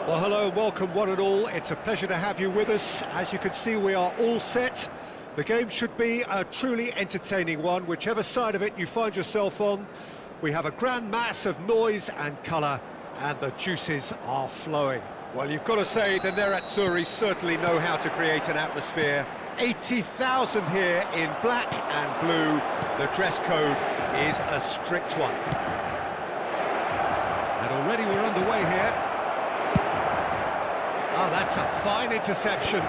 Well, hello, welcome one and all. It's a pleasure to have you with us. As you can see, we are all set. The game should be a truly entertaining one, whichever side of it you find yourself on. We have a grand mass of noise and colour, and the juices are flowing. Well, you've got to say the Nerazzurri certainly know how to create an atmosphere. 80,000 here in black and blue. The dress code is a strict one. And already we're underway here. Oh, that's a fine interception.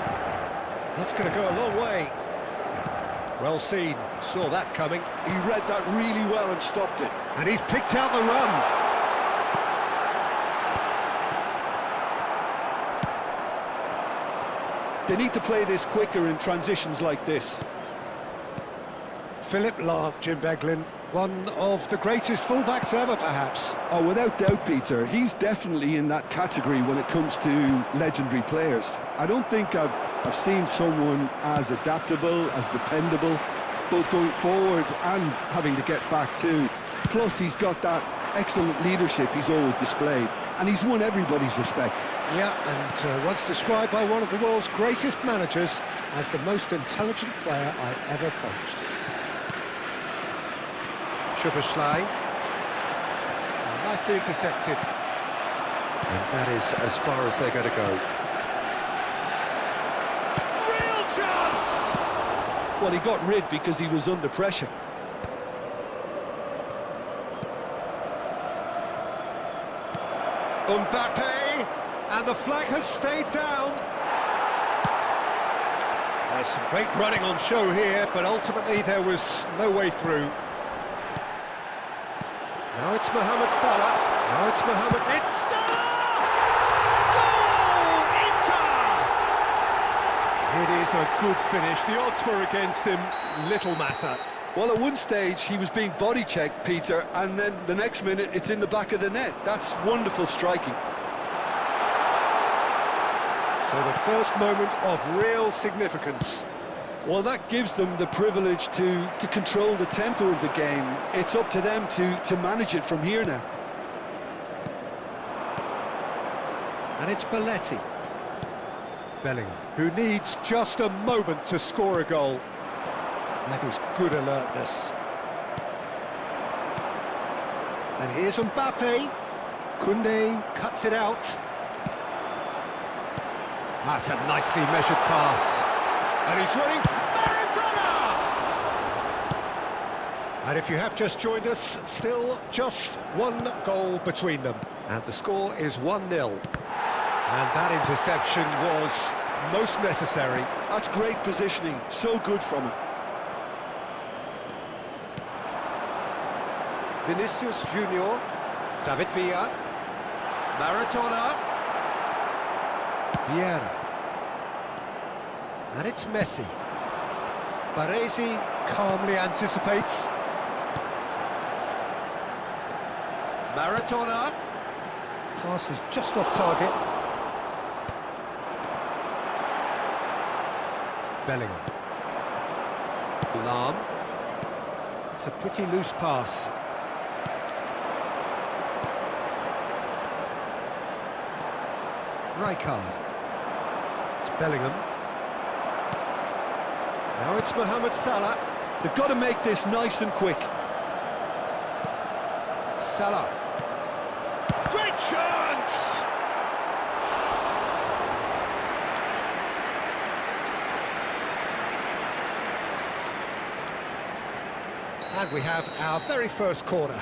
That's going to go a long way. Well seen, saw that coming. He read that really well and stopped it. And he's picked out the run. They need to play this quicker in transitions like this. Philip Lahm, Jim Beglin, one of the greatest fullbacks ever, perhaps. Oh, without doubt, Peter. He's definitely in that category when it comes to legendary players. I don't think I've seen someone as adaptable, as dependable, both going forward and having to get back too. Plus, he's got that excellent leadership he's always displayed, and he's won everybody's respect. Yeah, and once described by one of the world's greatest managers as the most intelligent player I ever coached. Schuberschlei. Nicely intercepted. And that is as far as they're going to go. Real chance! Well, he got rid because he was under pressure. Mbappe, and the flag has stayed down. There's some great running on show here, but ultimately there was no way through. Now it's Mohamed Salah. Now it's Mohamed. It's Salah! Goal! Inter! It is a good finish. The odds were against him. Little matter. Well, at one stage, he was being body-checked, Peter, and then the next minute, it's in the back of the net. That's wonderful striking. So the first moment of real significance. Well, that gives them the privilege to control the tempo of the game. It's up to them to manage it from here now. And it's Belletti. Bellingham, who needs just a moment to score a goal. That is good alertness. And here's Mbappe. Koundé cuts it out. That's a nicely measured pass. And he's running for Maradona! And if you have just joined us, still just one goal between them. And the score is 1-0. And that interception was most necessary. That's great positioning, so good from him. Vinicius Junior, David Villa, Maradona, Vieira, and it's Messi. Baresi calmly anticipates. Maradona, pass is just off target. Bellingham, Lahm, it's a pretty loose pass. Rijkaard. It's Bellingham. Now it's Mohamed Salah. They've got to make this nice and quick. Salah. Great chance! And we have our very first corner.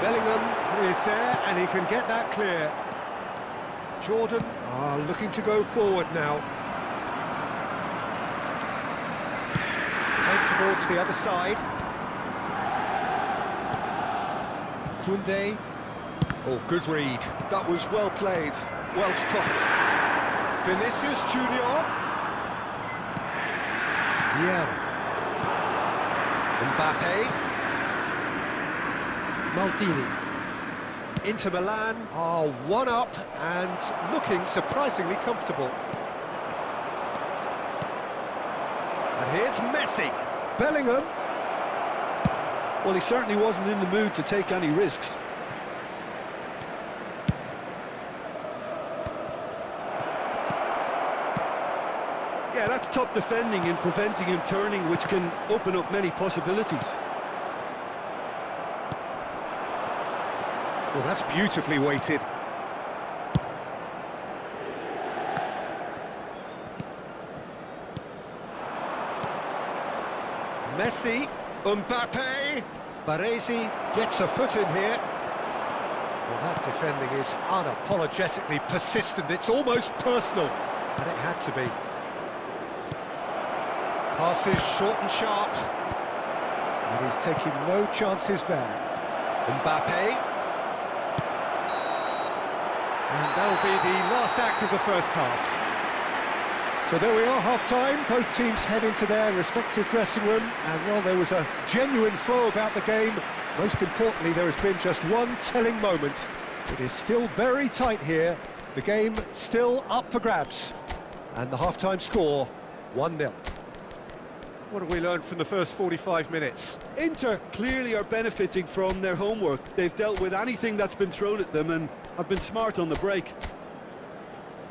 Bellingham is there, and he can get that clear. Jordan are looking to go forward now. Head towards the other side. Koundé. Oh, good read. That was well played, well stopped. Vinicius Junior. Yeah. Mbappe. Maldini. Inter Milan are one up and looking surprisingly comfortable. And here's Messi. Bellingham. Well, he certainly wasn't in the mood to take any risks. Yeah, that's top defending and preventing him turning, which can open up many possibilities. Well, that's beautifully weighted. Messi, Mbappe, Baresi gets a foot in here. Well, that defending is unapologetically persistent. It's almost personal, and it had to be. Passes short and sharp, and he's taking no chances there. Mbappe. And that'll be the last act of the first half. So there we are, half-time. Both teams head into their respective dressing room, and while there was a genuine flow about the game, most importantly, there has been just one telling moment. It is still very tight here. The game still up for grabs. And the half-time score, 1-0. What have we learned from the first 45 minutes? Inter clearly are benefiting from their homework. They've dealt with anything that's been thrown at them and have been smart on the break.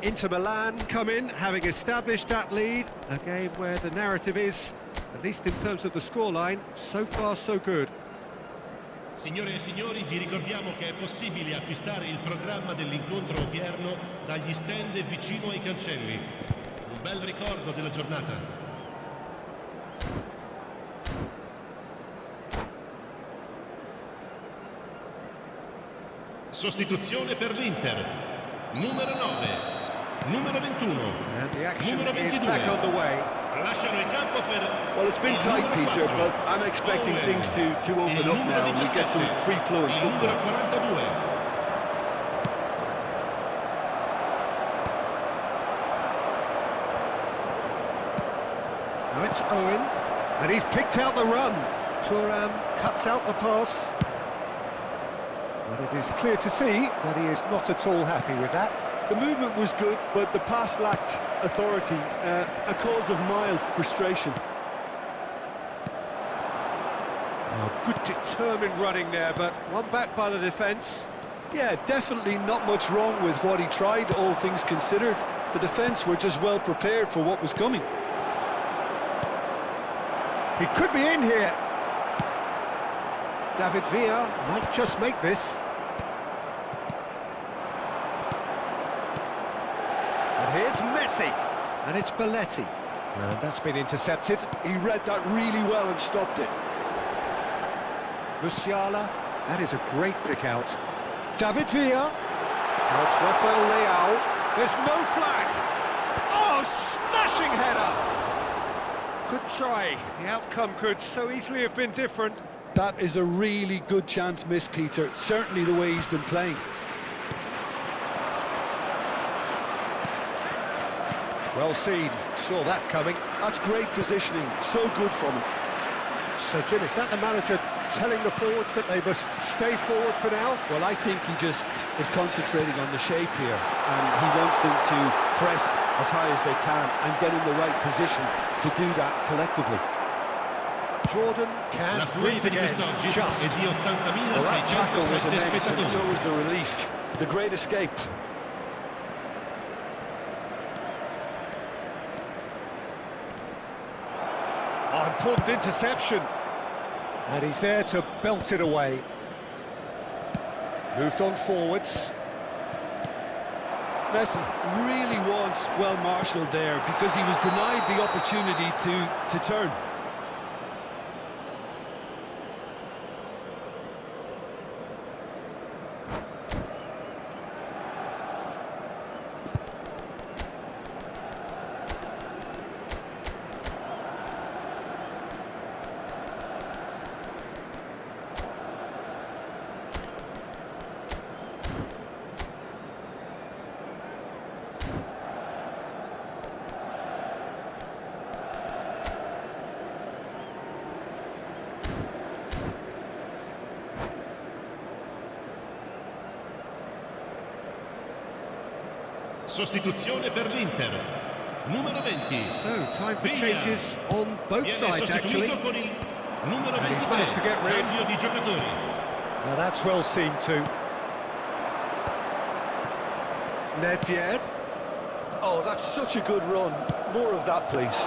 Inter Milan come in, having established that lead. A game where the narrative is, at least in terms of the scoreline, so far so good. Signore e signori, vi ricordiamo che è possibile acquistare il programma dell'incontro odierno dagli stand vicino ai cancelli. Un bel ricordo della giornata. Sostituzione per l'Inter. Numero 9. Numero 21. And the action Numero is 22. back on the way. Lasciano il campo per... Well, it's been tight, Peter, but I'm expecting things to open up now and we get some free-flowing Il numero football. 42. Now it's Owen, and he's picked out the run. Thuram cuts out the pass. But it is clear to see that he is not at all happy with that. The movement was good, but the pass lacked authority, a cause of mild frustration. Oh, good determined running there, but one back by the defence. Yeah, definitely not much wrong with what he tried, all things considered. The defence were just well prepared for what was coming. He could be in here. David Villa might just make this. And here's Messi. And it's Belletti. And that's been intercepted. He read that really well and stopped it. Musiala, that is a great pick out. David Villa. Now it's Rafael Leao. There's no flag. Oh, smashing header. Good try. The outcome could so easily have been different. That is a really good chance missed, Peter. Certainly the way he's been playing. Well seen. Saw that coming. That's great positioning. So good from him. So, Jim, is that the manager telling the forwards that they must stay forward for now? Well, I think he just is concentrating on the shape here, and he wants them to press as high as they can and get in the right position to do that collectively. Jordan can't breathe again. Just. Well, that tackle was immense, and so was the relief. The great escape. Oh, important interception. And he's there to belt it away. Moved on forwards. Messi really was well marshalled there because he was denied the opportunity to turn. Sostituzione per l'Inter. Numero 20. So, time for changes on both sides, actually. And he's managed to get rid. Now that's well seen too. Nedved. Oh, that's such a good run. More of that, please.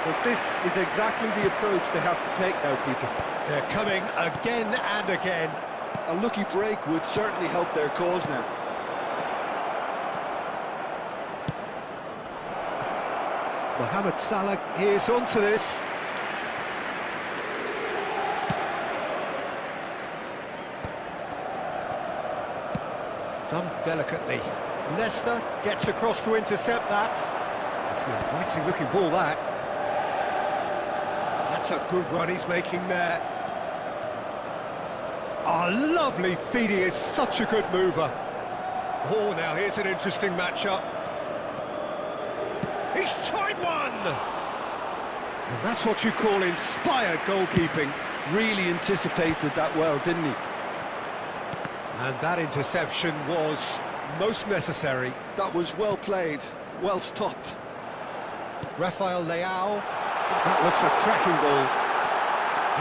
But this is exactly the approach they have to take now, Peter. They're coming again and again. A lucky break would certainly help their cause now. Mohamed Salah is onto this. Done delicately. Leicester gets across to intercept that. It's an inviting looking ball, that. That's a good run he's making there. Oh, lovely feed, he is such a good mover. Oh, now here's an interesting matchup. He's tried one! And that's what you call inspired goalkeeping. Really anticipated that well, didn't he? And that interception was most necessary. That was well played, well stopped. Rafael Leao, that looks a cracking ball.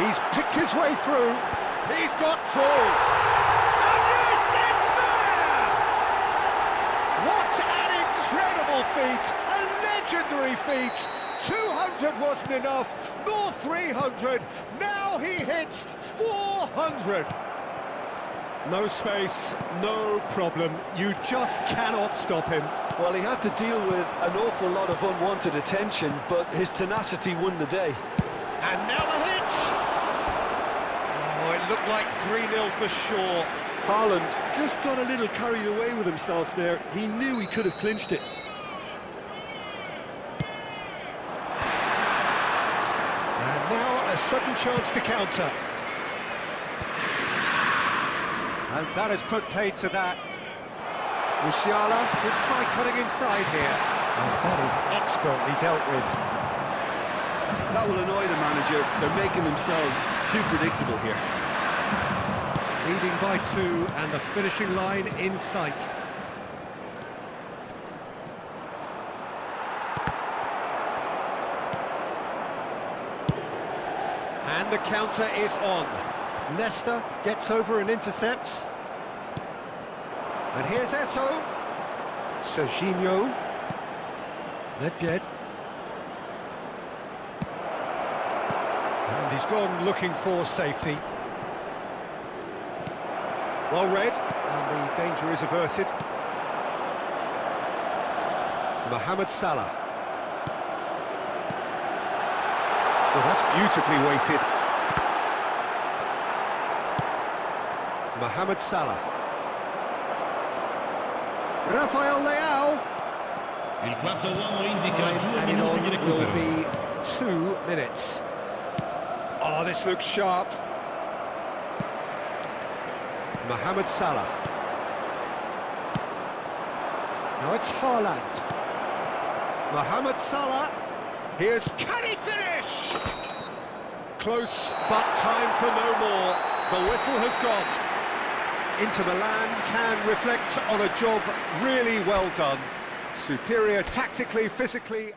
He's picked his way through, he's got through. And yes, it's there! What an incredible feat, a legendary feat. 200 wasn't enough, nor 300, now he hits 400. No space, no problem, you just cannot stop him. Well, he had to deal with an awful lot of unwanted attention, but his tenacity won the day. And now the hit! Oh, it looked like 3-0 for sure. Haaland just got a little carried away with himself there. He knew he could have clinched it. And now a sudden chance to counter. And that has put paid to that. Musiala could try cutting inside here. And that is expertly dealt with. That will annoy the manager. They're making themselves too predictable here. Leading by 2 and the finishing line in sight. And the counter is on. Leicester gets over and intercepts. And here's Eto'o. Serginho. Nedved. And he's gone looking for safety. Well read, and the danger is averted. Mohamed Salah. Well, that's beautifully weighted. Mohamed Salah. Rafael Leao. Il quarto uomo indica Time 2 added minuti on di will recupero. be 2 minutes. Oh, this looks sharp. Mohamed Salah. Now it's Haaland. Mohamed Salah. Can he finish? Close, but time for no more. The whistle has gone. Inter Milan can reflect on a job really well done. Superior tactically, physically.